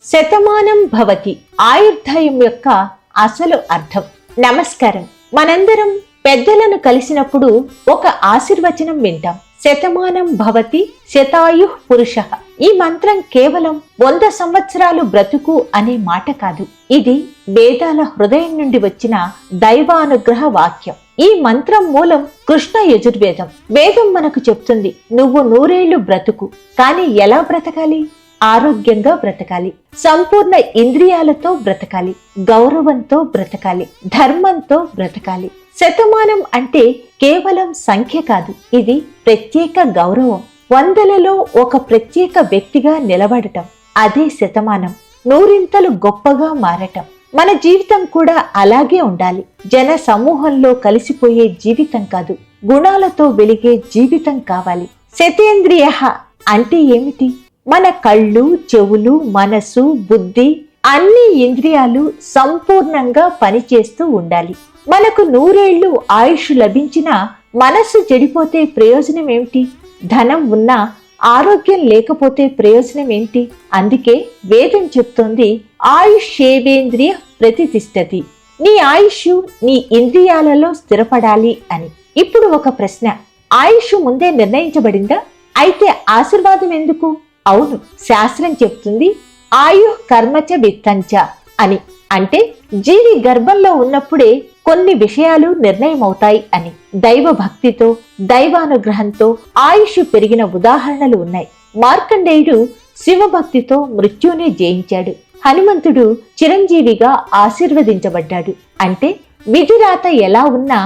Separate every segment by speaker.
Speaker 1: శతమానం భవతి ఆయుర్దాయం యొక్క అసలు అర్థం. నమస్కారం. మనందరం పెద్దలను కలిసినప్పుడు ఒక ఆశీర్వచనం వింటాం. శతమానం భవతి శతాయు పురుష. ఈ మంత్రం కేవలం 100 సంవత్సరాలు బ్రతుకు అనే మాట కాదు. ఇది వేదాల హృదయం నుండి వచ్చిన దైవానుగ్రహ వాక్యం. ఈ మంత్రం మూలం కృష్ణ యజుర్వేదం. వేదం మనకు చెప్తుంది, నువ్వు 100 ఏళ్లు బ్రతుకు. కానీ ఎలా బ్రతకాలి? ఆరోగ్యంగా బ్రతకాలి, సంపూర్ణ ఇంద్రియాలతో బ్రతకాలి, గౌరవంతో బ్రతకాలి, ధర్మంతో బ్రతకాలి. శతమానం అంటే కేవలం సంఖ్య కాదు, ఇది ప్రత్యేక గౌరవం. 100లలో ఒక ప్రత్యేక వ్యక్తిగా నిలబడటం, అదే శతమానం. 100 గొప్పగా మారటం. మన జీవితం కూడా అలాగే ఉండాలి. జన సమూహంలో కలిసిపోయే జీవితం కాదు, గుణాలతో వెలిగే జీవితం కావాలి. శతేంద్రియ అంటే ఏమిటి? మన కళ్ళు, చెవులు, మనసు, బుద్ధి అన్ని ఇంద్రియాలు సంపూర్ణంగా పనిచేస్తూ ఉండాలి. మనకు 100 ఏళ్లు ఆయుష్ లభించినా మనస్సు చెడిపోతే ప్రయోజనం ఏమిటి? ధనం ఉన్నా ఆరోగ్యం లేకపోతే ప్రయోజనం ఏంటి? అందుకే వేదం చెప్తోంది, ఆయుష్యేవేంద్రియ ప్రతితిష్టతి. నీ ఆయుష్ నీ ఇంద్రియాలలో స్థిరపడాలి అని. ఇప్పుడు ఒక ప్రశ్న, ఆయుష్ ముందే నిర్ణయించబడిందా? అయితే ఆశీర్వాదం ఎందుకు? అవును, శాస్త్రం చెప్తుంది ఆయు కర్మచ విత్తంచ అని. అంటే జీవి గర్భంలో ఉన్నప్పుడే కొన్ని విషయాలు నిర్ణయమవుతాయి అని. దైవ భక్తితో, దైవానుగ్రహంతో ఆయుష్ పెరిగిన ఉదాహరణలు ఉన్నాయి. మార్కండేయుడు శివభక్తితో మృత్యునే జయించాడు. హనుమంతుడు చిరంజీవిగా ఆశీర్వదించబడ్డాడు. అంటే విధిరాత ఎలా ఉన్నా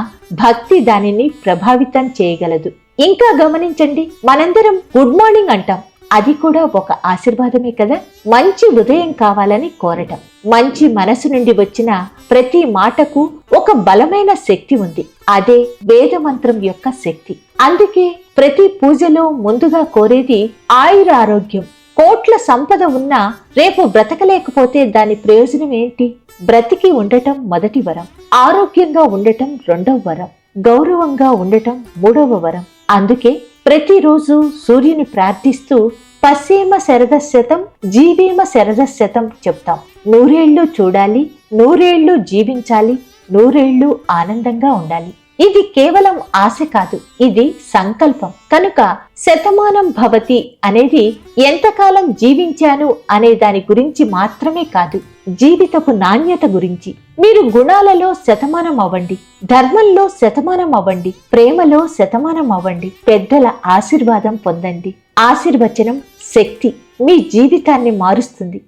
Speaker 1: భక్తి దానిని ప్రభావితం చేయగలదు. ఇంకా గమనించండి, మనందరం గుడ్ మార్నింగ్ అంటాం, అది కూడా ఒక ఆశీర్వాదమే కదా. మంచి ఉదయం కావాలని కోరటం. మంచి మనసు నుండి వచ్చిన ప్రతి మాటకు ఒక బలమైన శక్తి ఉంది. అదే వేదమంత్రం యొక్క శక్తి. అందుకే ప్రతి పూజలో ముందుగా కోరేది ఆయురారోగ్యం. కోట్ల సంపద ఉన్నా రేపు బ్రతకలేకపోతే దాని ప్రయోజనం ఏంటి? బ్రతికి ఉండటం మొదటి వరం, ఆరోగ్యంగా ఉండటం 2వ వరం, గౌరవంగా ఉండటం 3వ వరం. అందుకే ప్రతిరోజు సూర్యుని ప్రార్థిస్తూ పశ్యేమ శరదశతం జీవేమ శరదశతం చెప్తాం. 100 ఏళ్లు చూడాలి, 100 ఏళ్లు జీవించాలి, 100 ఏళ్లు ఆనందంగా ఉండాలి. ఇది కేవలం ఆశ కాదు, ఇది సంకల్పం. కనుక శతమానం భవతి అనేది ఎంతకాలం జీవించాను అనే దాని గురించి మాత్రమే కాదు, జీవితపు నాణ్యత గురించి. మీరు గుణాలలో శతమానం అవ్వండి, ధర్మంలో శతమానం అవ్వండి, ప్రేమలో శతమానం అవ్వండి, పెద్దల ఆశీర్వాదం పొందండి. ఆశీర్వచనం శక్తి మీ జీవితాన్ని మారుస్తుంది.